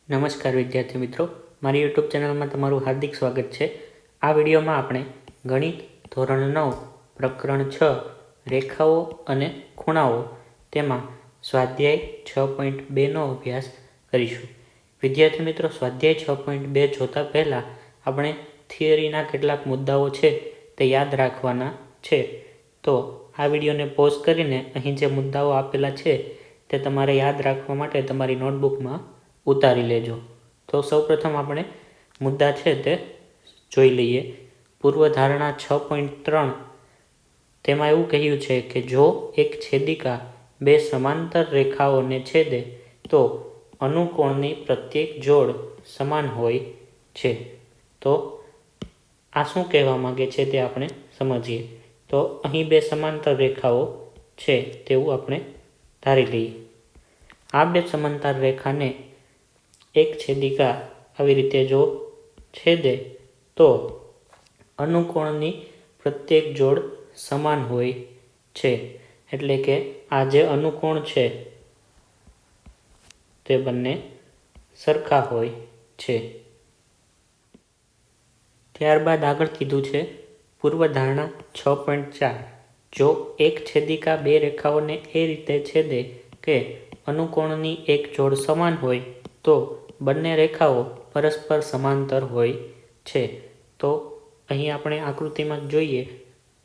નમસ્કાર વિદ્યાર્થી મિત્રો, મારી યુટ્યુબ ચેનલમાં તમારું હાર્દિક સ્વાગત છે। આ વિડીયોમાં આપણે ગણિત ધોરણ 9 પ્રકરણ 6 રેખાઓ અને ખૂણાઓ તેમાં સ્વાધ્યાય 6.2નો અભ્યાસ કરીશું। વિદ્યાર્થી મિત્રો, સ્વાધ્યાય 6.2 જોતા પહેલાં આપણે થિયરીના કેટલાક મુદ્દાઓ છે તે યાદ રાખવાના છે। તો આ વિડીયોને પોઝ કરીને અહીં જે મુદ્દાઓ આપેલા છે તે તમારે યાદ રાખવા માટે તમારી નોટબુકમાં ઉતારી લેજો। તો સૌપ્રથમ આપણે મુદ્દા છે તે જોઈ લઈએ। પૂર્વધારણા 6.3 તેમાં એવું કહ્યું છે કે જો એક છેદિકા બે સમાંતર રેખાઓને છેદે તો અનુકોણની પ્રત્યેક જોડ સમાન હોય છે। તો આ શું કહેવા માંગે છે તે આપણે સમજીએ। તો અહીં બે સમાંતર રેખાઓ છે તેવું આપણે ધારી લઈએ। આ બે સમાંતર રેખાને એક છેદિકા આવી રીતે જો છેદે તો અનુકોણની પ્રત્યેક જોડ સમાન હોય છે, એટલે કે આ જે અનુકોણ છે તે બંને સરખા હોય છે। ત્યારબાદ આગળ કીધું છે પૂર્વધારણા 6.4 જો એક છેદિકા બે રેખાઓને એ રીતે છેદે કે અનુકોણની એક જોડ સમાન હોય તો બંને રેખાઓ પરસ્પર સમાંતર હોય છે। તો અહીં આપણે આકૃતિમાં જોઈએ,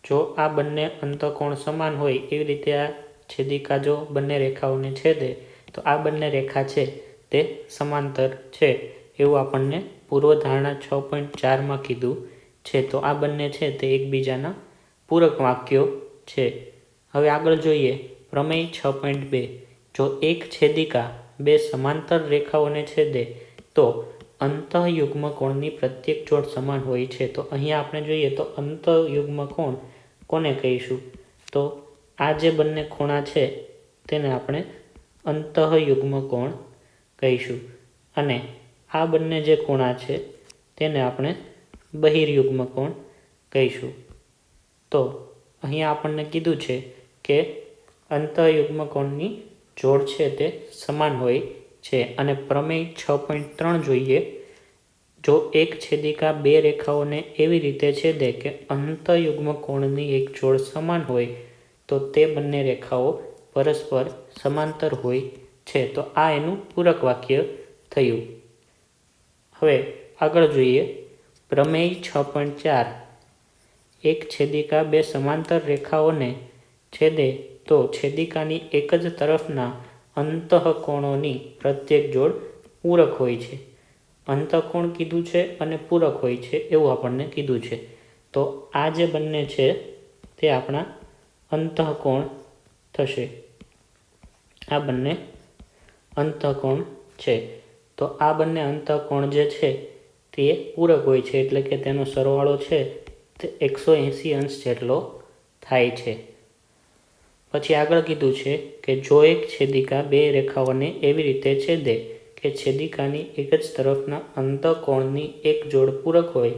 જો આ બંને અંતઃકોણ સમાન હોય એવી રીતે આ છેદિકા જો બંને રેખાઓને છેદે તો આ બંને રેખા છે તે સમાંતર છે એવું આપણને પૂર્વધારણા 6.4માં કીધું છે। તો આ બંને છે તે એકબીજાના પૂરક વાક્યો છે। હવે આગળ જોઈએ પ્રમેય 6.2 જો એક છેદિકા બે સમાંતર રેખાઓને છેદે તો અંતઃયુગ્મ કોણની પ્રત્યેક જોડ સમાન હોય છે। તો અહીંયા આપણે જોઈએ તો અંતઃયુગ્મ કોણ કોને કહીશું? તો આ જે બંને ખૂણા છે તેને આપણે અંતઃયુગ્મ કોણ કહીશું, અને આ બંને જે ખૂણા છે તેને આપણે બહિર્યુગ્મ કોણ કહીશું। તો અહીંયા આપણને કીધું છે કે અંતઃયુગ્મ કોણની જોડ છે તે સમાન હોય છે। અને પ્રમેય 6.3 જોઈએ જો એક છેદિકા બે રેખાઓને એવી રીતે છેદે કે અંતઃયુગ્મ કોણની એક જોડ સમાન હોય તો તે બંને રેખાઓ પરસ્પર સમાંતર હોય છે। તો આ એનું પૂરક વાક્ય થયું। હવે આગળ જોઈએ પ્રમેય 6.4 એક છેદિકા બે સમાંતર રેખાઓને છેદે તો છેદિકાની એક જ તરફના અંતઃકોણોની પ્રત્યેક જોડ પૂરક હોય છે। અંતઃકોણ કીધું છે અને પૂરક હોય છે એવું આપણને કીધું છે। તો આ જે બંને છે તે આપણા અંતઃકોણ થશે, આ બંને અંતઃકોણ છે। તો આ બંને અંતઃકોણ જે છે તે પૂરક હોય છે, એટલે કે તેનો સરવાળો છે તે 180 અંશ જેટલો થાય છે। પછી આગળ કીધું છે કે જો એક છેદિકા બે રેખાઓને એવી રીતે છેદે કે છેદિકાની એક જ તરફના અંતઃકોણની એક જોડ પૂરક હોય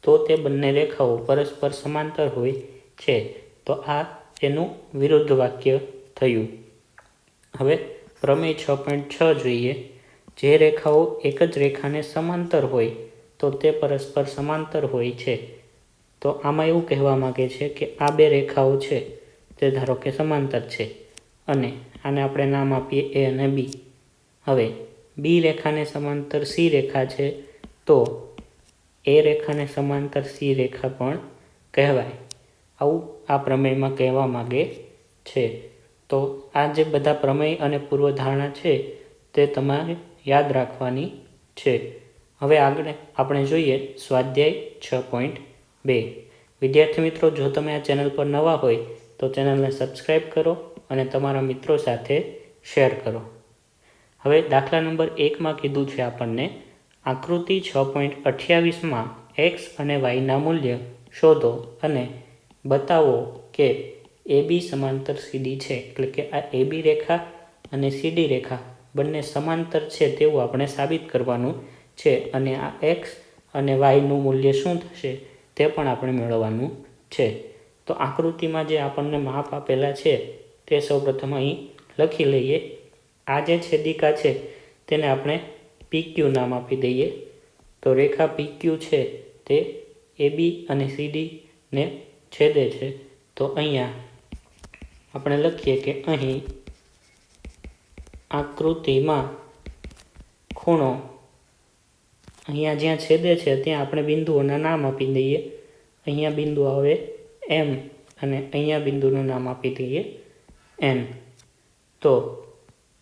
તો તે બંને રેખાઓ પરસ્પર સમાંતર હોય છે। તો આ એનું વિરુદ્ધ વાક્ય થયું। હવે પ્રમેય 6.6 જોઈએ જે રેખાઓ એક જ રેખાને સમાંતર હોય તો તે પરસ્પર સમાંતર હોય છે। તો આમાં એવું કહેવા માંગે છે કે આ બે રેખાઓ છે તે ધારો કે સમાંતર છે અને આને આપણે નામ આપીએ એ અને બી। હવે બી રેખાને સમાંતર સી રેખા છે તો એ રેખાને સમાંતર સી રેખા પણ કહેવાય, આવું આ પ્રમેયમાં કહેવા માંગે છે। તો આ જે બધા પ્રમેય અને પૂર્વધારણા છે તે તમારે યાદ રાખવાની છે। હવે આગળ આપણે જોઈએ સ્વાધ્યાય 6.2 વિદ્યાર્થી મિત્રો, જો તમે આ ચેનલ પર નવા હોય તો ચેનલને સબસ્ક્રાઈબ કરો અને તમારા મિત્રો સાથે શેર કરો। હવે દાખલા નંબર 1માં કીધું છે આપણને આકૃતિ 6.28માં એક્સ અને વાયના મૂલ્ય શોધો અને બતાવો કે એબી સમાંતર સીડી છે, એટલે કે આ એબી રેખા અને સીડી રેખા બંને સમાંતર છે તેવું આપણે સાબિત કરવાનું છે, અને આ એક્સ અને વાયનું મૂલ્ય શું થશે તે પણ આપણે મેળવવાનું છે। તો આકૃતિમાં જે આપણને માપ આપેલા છે તે સૌપ્રથમ અહીં લખી લઈએ। આ જે છેદિકા છે તેને આપણે PQ નામ આપી દઈએ. તો રેખા PQ છે તે AB અને CDને છેદે છે. તો અહીંયા આપણે લખીએ કે અહીં આકૃતિમાં ખૂણો, અહીંયા જ્યાં છેદે છે ત્યાં આપણે બિંદુઓના નામ આપી દઈએ. અહીંયા બિંદુ આવે M અને અહીંયા બિંદુનું નામ આપી દઈએ N. તો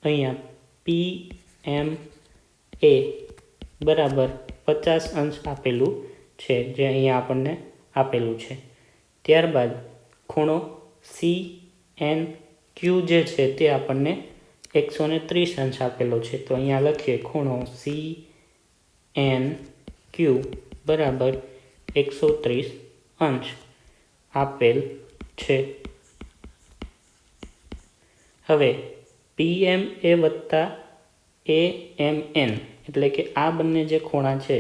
અહીંયા PMA બરાબર 50 અંશ આપેલું છે, જે અહીંયા આપણને આપેલું છે. ત્યારબાદ ખૂણો CNQ જે છે તે આપણને 130 અંશ આપેલો છે. તો અહીંયા લખીએ ખૂણો CNQ બરાબર 130 અંશ આપેલ છે. હવે PMA વત્તા AMN એટલે કે આ બંને જે ખૂણા છે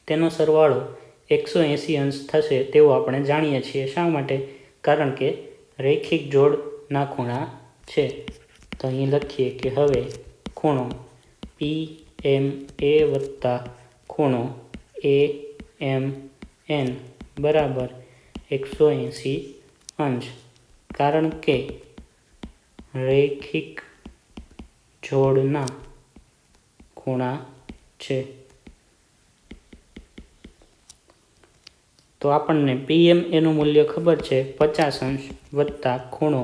તેનો સરવાળો 180 અંશ થશે તેવું આપણે જાણીએ છીએ. શા માટે? કારણ કે રૈખિક જોડના ખૂણા છે. તો અહીં લખીએ કે હવે ખૂણો PMA વત્તા ખૂણો AMN બરાબર 180 અંશ, કારણ કે રૈખિક જોડના ખૂણા છે. તો આપણને PMA નું મૂલ્ય ખબર છે 50 અંશ વત્તા ખૂણો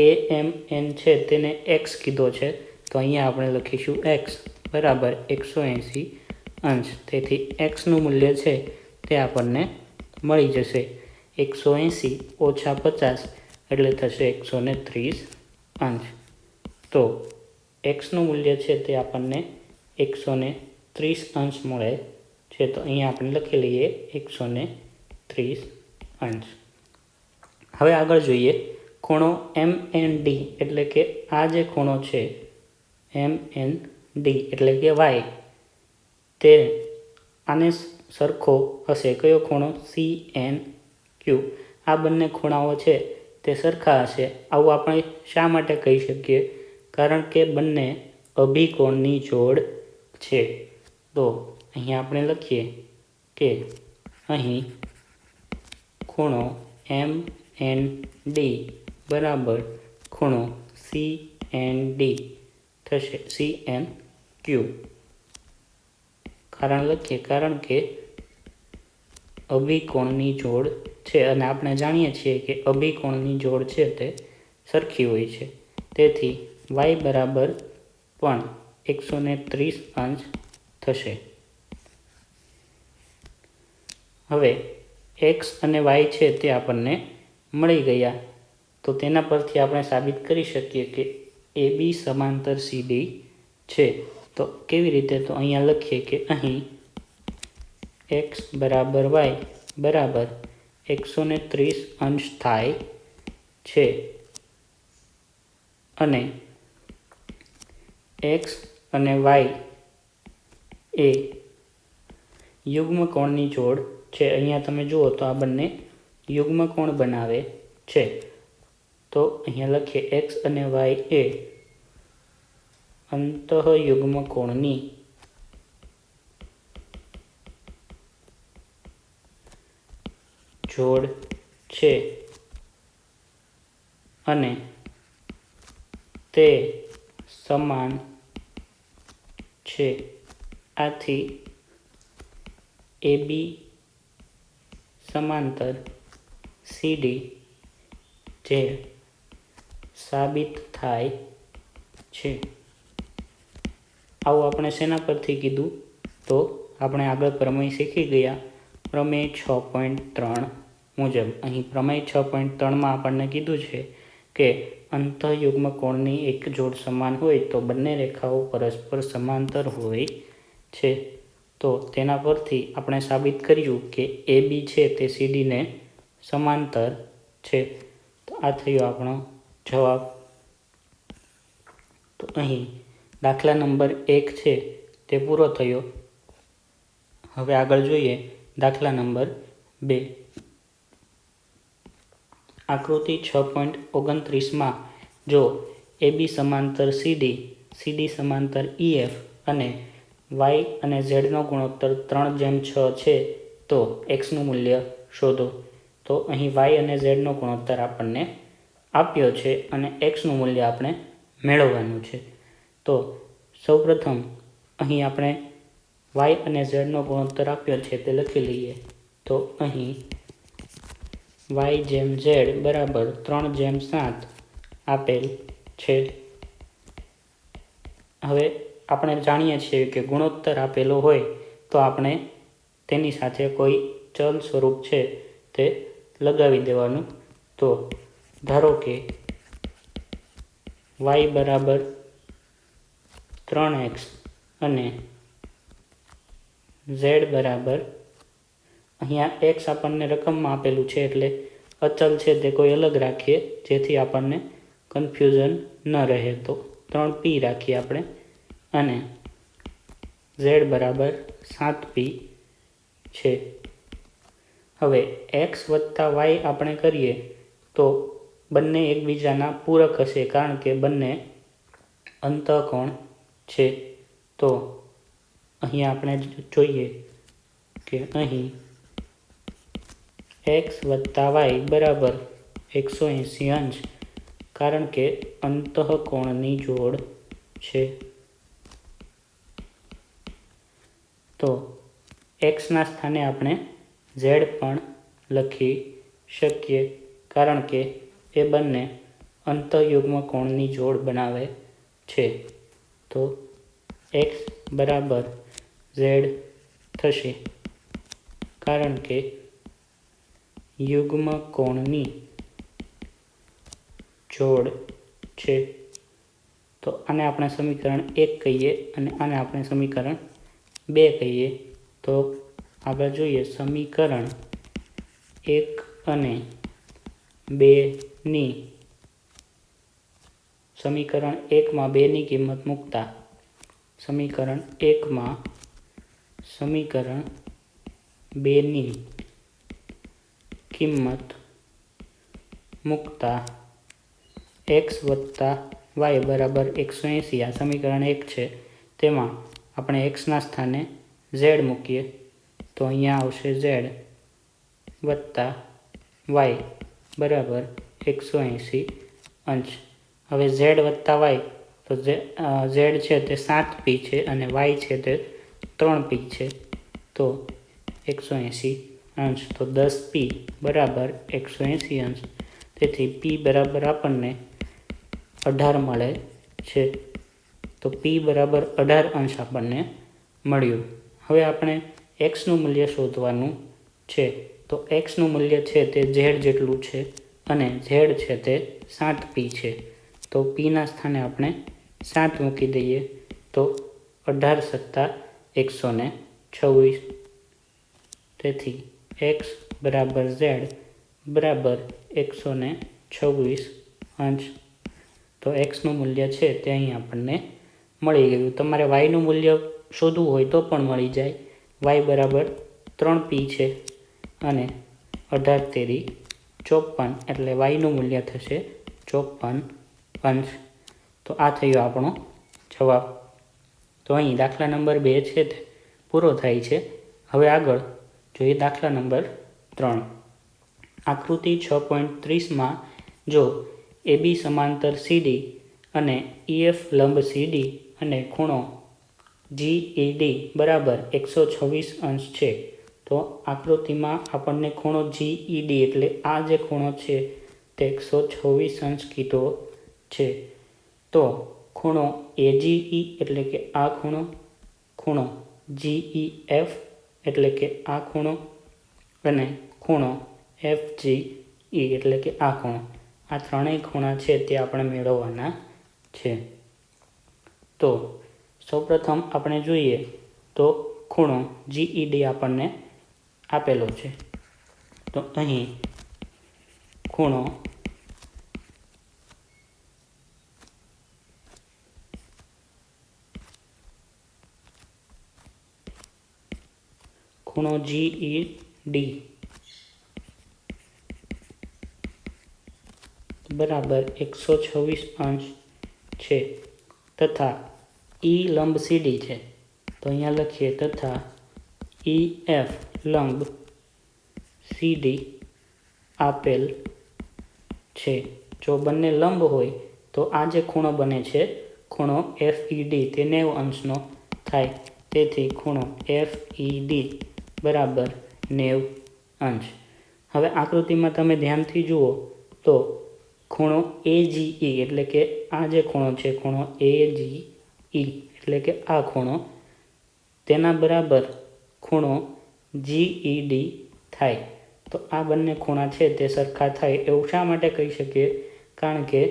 AMN છે તેને x કીધો છે. તો અહીંયા આપણે લખીશું x બરાબર 180 અંશ. તેથી x નું મૂલ્ય છે તે આપણને મળી જશે 180 ઓછા 50 એટલે થશે 130 અંશ. તો x નું મૂલ્ય છે તે આપણને 130 અંશ મળે છે. તો અહીંયા આપણે લખી લઈએ 130 અંશ. હવે આગળ જોઈએ ખૂણો MND એટલે કે આ જે ખૂણો છે MND એટલે કે y, તે આને સરખો હશે. કયો ખૂણો? CNQ. આ બંને ખૂણાઓ છે તે સરખા હશે. આવું આપણે શા માટે કહી શકીએ? કારણ કે બંને અભિકોણની જોડ છે. તો અહીંયા આપણે લખીએ કે અહીં ખૂણો MND બરાબર ખૂણો CND થશે, CNQ. કારણ લખીએ કારણ કે અભિકોણની જોડ છે અને આપણે જાણીએ છીએ કે અભિકોણની જોડ છે તે સરખી હોય છે. તેથી y બરાબર પણ 130 અંશ થશે. હવે x અને y છે તે આપણને મળી ગયા. તો તેના પરથી આપણે સાબિત કરી શકીએ કે AB સમાંતર CD છે. તો કેવી રીતે? તો અહીંયા લખીએ કે અહીં x બરાબર y બરાબર 130 અંશ થાય છે અને x અને y એ યુગ્મકોણની જોડ છે. અહીંયા તમે જુઓ તો આ બંને યુગ્મકોણ બનાવે છે. તો અહીંયા લખીએ x અને y એ અંતઃયુગ્મકોણની જોડ છે અને તે સમાન છે. આથી AB સમાંતર CD જે સાબિત થાય છે. આવું આપણે શેના પરથી કીધું? તો આપણે આગળ પ્રમેય શીખી ગયા પ્રમેય 6.3 મુજબ. અહીં પ્રમેય 6.3માં આપણને કીધું છે કે અંતઃયુગ્મકોણની એક જોડ સમાન હોય તો બંને રેખાઓ પરસ્પર સમાંતર હોય છે. તો તેના પરથી આપણે સાબિત કર્યું કે AB છે તે CDને સમાંતર છે. તો આ થયો આપણો જવાબ. તો અહીં દાખલા નંબર 1 છે તે પૂરો થયો. હવે આગળ જોઈએ દાખલા નંબર 2. આકૃતિ 6.29માં જો AB સમાંતર CD, CD સમાંતર EF અને વાય અને ઝેડનો ગુણોત્તર 3:6 છે તો એક્સનું મૂલ્ય શોધો. તો અહીં વાય અને ઝેડનો ગુણોત્તર આપણને આપ્યો છે અને એક્સનું મૂલ્ય આપણે મેળવવાનું છે. તો સૌપ્રથમ અહીં આપણે વાય અને ઝેડનો ગુણોત્તર આપ્યો છે તે લખી લઈએ. તો અહીં વાય જેમ ઝેડ બરાબર 3:7 આપેલ છે. હવે આપણે જાણીએ છીએ કે ગુણોત્તર આપેલો હોય તો આપણે તેની સાથે કોઈ ચલ સ્વરૂપ છે તે લગાવી દેવાનું. તો ધારો કે વાય બરાબર 3x અને ઝેડ બરાબર, અહીંયા એક્સ આપણને રકમમાં આપેલું છે એટલે અચલ છે તે કોઈ અલગ રાખીએ જેથી આપણને કન્ફ્યુઝન ન રહે. તો 3p રાખીએ આપણે અને ઝેડ બરાબર 7p છે. હવે એક્સ વત્તા વાય આપણે કરીએ તો બંને એકબીજાના પૂરક હશે કારણ કે બંને અંતઃકોણ છે. તો અહીં આપણે જોઈએ કે અહીં એક્સ વત્તા વાય બરાબર 180 અંશ કારણ કે અંતઃકોણની જોડ છે. તો એક્સના સ્થાને આપણે ઝેડ પણ લખી શકીએ કારણ કે એ બંને અંતઃયુગ્મ કોણની જોડ બનાવે છે. તો એક્સ બરાબર ઝેડ થશે કારણ કે યુગ્મ કોણની જોડ છે. તો આને આપણે સમીકરણ 1 કહીએ અને આને આપણે સમીકરણ 2 કહીએ. તો આગળ જોઈએ સમીકરણ 1 અને 2 સમીકરણ 1માં 2ની કિંમત મૂકતા સમીકરણ 1માં સમીકરણ 2ની કિંમત મૂકતા એક્સ વત્તા વાય બરાબર 180 આ સમીકરણ 1 છે તેમાં આપણે એક્સના સ્થાને ઝેડ મૂકીએ તો અહીંયા આવશે ઝેડ વત્તા વાય બરાબર 180 અંશ. હવે ઝેડ વત્તા વાય તો ઝેડ છે તે 7p છે અને વાય છે તે 3p છે. તો 180 અંશ તો 10p બરાબર 180 અંશ. તેથી p બરાબર આપણને 18 મળે છે. તો p બરાબર 18 અંશ આપણને મળ્યું. હવે આપણે એક્સનું મૂલ્ય શોધવાનું છે. તો એક્સનું મૂલ્ય છે તે ઝેડ જેટલું છે અને ઝેડ છે તે 7p છે. તો પીના સ્થાને આપણે 7 મૂકી દઈએ તો 18 + 126. તેથી એક્સ બરાબર ઝેડ બરાબર 126 અંશ. તો એક્સનું મૂલ્ય છે તે અહીં આપણને મળી ગયું. તમારે વાયનું મૂલ્ય શોધવું હોય તો પણ મળી જાય. વાય બરાબર 3p છે અને 18 તેરી 54 એટલે વાયનું મૂલ્ય થશે 54 અંશ. તો આ થયો આપણો જવાબ. તો અહીં દાખલા નંબર 2 છે તે પૂરો થાય છે. હવે આગળ જોઈએ દાખલા નંબર 3. આકૃતિ 6.30માં જો AB સમાંતર CD અને EF લંબ CD અને ખૂણો GED બરાબર 126 અંશ છે તો આકૃતિમાં આપણને ખૂણો GED એટલે આ જે ખૂણો છે તે 126 અંશ કીધો છે. તો ખૂણો AGE એટલે કે આ ખૂણો GEF એટલે કે આ ખૂણો અને ખૂણો FGE એટલે કે આ ખૂણો, આ ત્રણેય ખૂણા છે તે આપણે મેળવવાના છે. તો સૌપ્રથમ આપણે જોઈએ તો ખૂણો GED આપણને આપેલો છે. તો અહીં ખૂણો GED બરાબર 126 અંશ છે તથા E લંબ CD છે તો તો અહીંયા લખીએ તથા EF લંબ CD આપેલ છે. જો બંને લંબ હોય તો આ જે ખૂણો બને છે ખૂણો FED તે 90 અંશનો થાય. તેથી ખૂણો FED બરાબર 90 અંશ. હવે આકૃતિમાં તમે ધ્યાનથી જુઓ તો ખૂણો AGE એટલે કે આ જે ખૂણો છે ખૂણો AGE એટલે કે આ ખૂણો તેના બરાબર ખૂણો GED થાય. તો આ બંને ખૂણા છે તે સરખા થાય એવું શા માટે કહી શકીએ? કારણ કે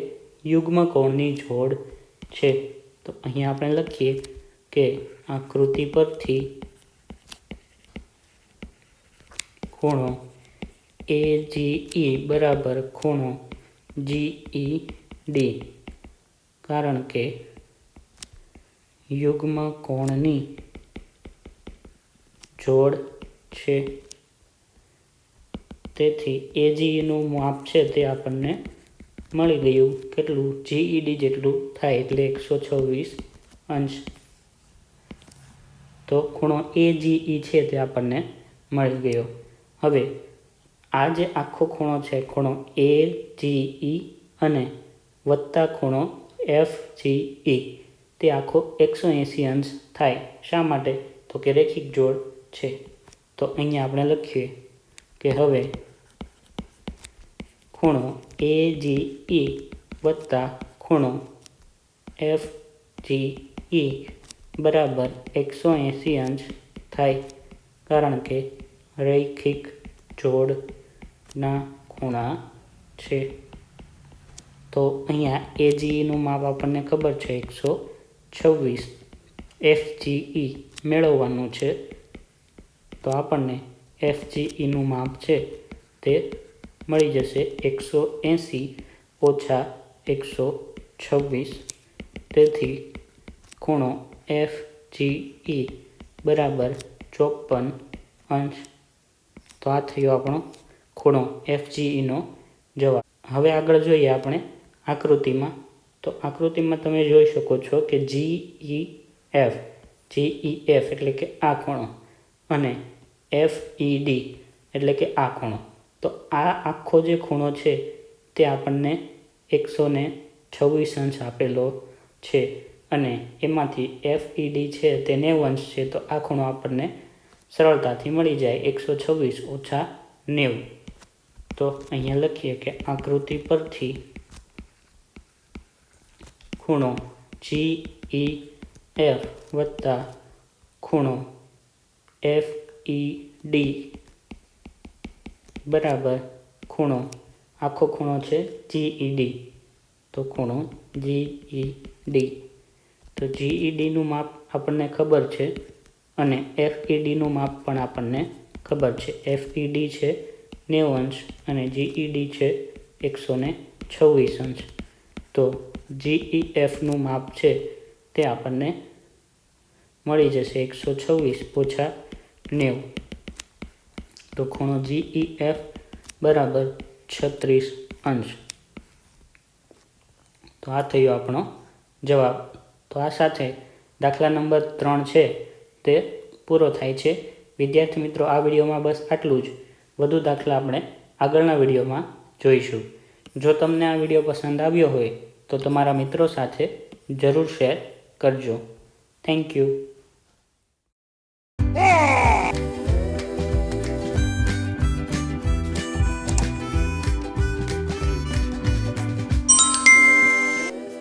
યુગ્મ કોણની જોડ છે. તો અહીંયા આપણે લખીએ કે આકૃતિ પરથી ખૂણો AGE બરાબર ખૂણો GED કારણ કે યુગ્મ કોણની જોડ છે. તેથી AGE નું માપ છે તે આપણને મળી ગયું. કેટલું? GED જેટલું થાય એટલે 126 અંશ. તો ખૂણો AGE છે તે આપણને મળી ગયો. હવે આ જે આખો ખૂણો છે ખૂણો AGE અને વત્તા ખૂણો FGE તે આખો 180 અંશ થાય. શા માટે? તો કે રેખિક જોડ છે. તો અહીંયા આપણે લખીએ કે હવે ખૂણો AGE વત્તા ખૂણો FGE બરાબર 180 અંશ થાય કારણ કે રૈખિક જોડના ખૂણા છે. તો અહીંયા AGE નું માપ આપણને ખબર છે 126. FGE મેળવવાનું છે તો આપણને FGE નું માપ છે તે મળી જશે 180 ઓછા 126. તેથી ખૂણો FGE બરાબર 54 અંશ. તો આ થયો આપણો ખૂણો FGE નો જવાબ. હવે આગળ જોઈએ આપણે આકૃતિમાં. તો આકૃતિમાં તમે જોઈ શકો છો કે GEF એટલે કે આ ખૂણો અને FED એટલે કે આ ખૂણો. તો આ આખો જે ખૂણો છે તે આપણને 126 અંશ આપેલો છે અને એમાંથી FED છે તે 90 અંશ છે. તો આ ખૂણો આપણને સરળતાથી મળી જાય 126 ઓછા 90. તો અહીંયા લખીએ કે આકૃતિ પરથી ખૂણો GEF વત્તા ખૂણો FED બરાબર ખૂણો આખો ખૂણો છે GED. તો ખૂણો GED. તો GED નું માપ આપણને ખબર છે અને FED નું માપ પણ આપણને ખબર છે. FED છે 90 અંશ અને GED છે 126 અંશ. તો GEF નું માપ છે તે આપણને મળી જશે 126 ઓછા 90. તો ખૂણો GEF બરાબર 36 અંશ. તો આ થયો આપણો જવાબ. તો આ સાથે દાખલા નંબર 3 છે તે પૂરો થાય છે. વિદ્યાર્થી મિત્રો, આ વિડીયોમાં બસ આટલું જ. વધુ દાખલા આપણે આગળના વિડીયોમાં જોઈશું. જો તમને આ વિડીયો પસંદ આવ્યો હોય તો તમારા મિત્રો સાથે જરૂર શેર કરજો. Thank you.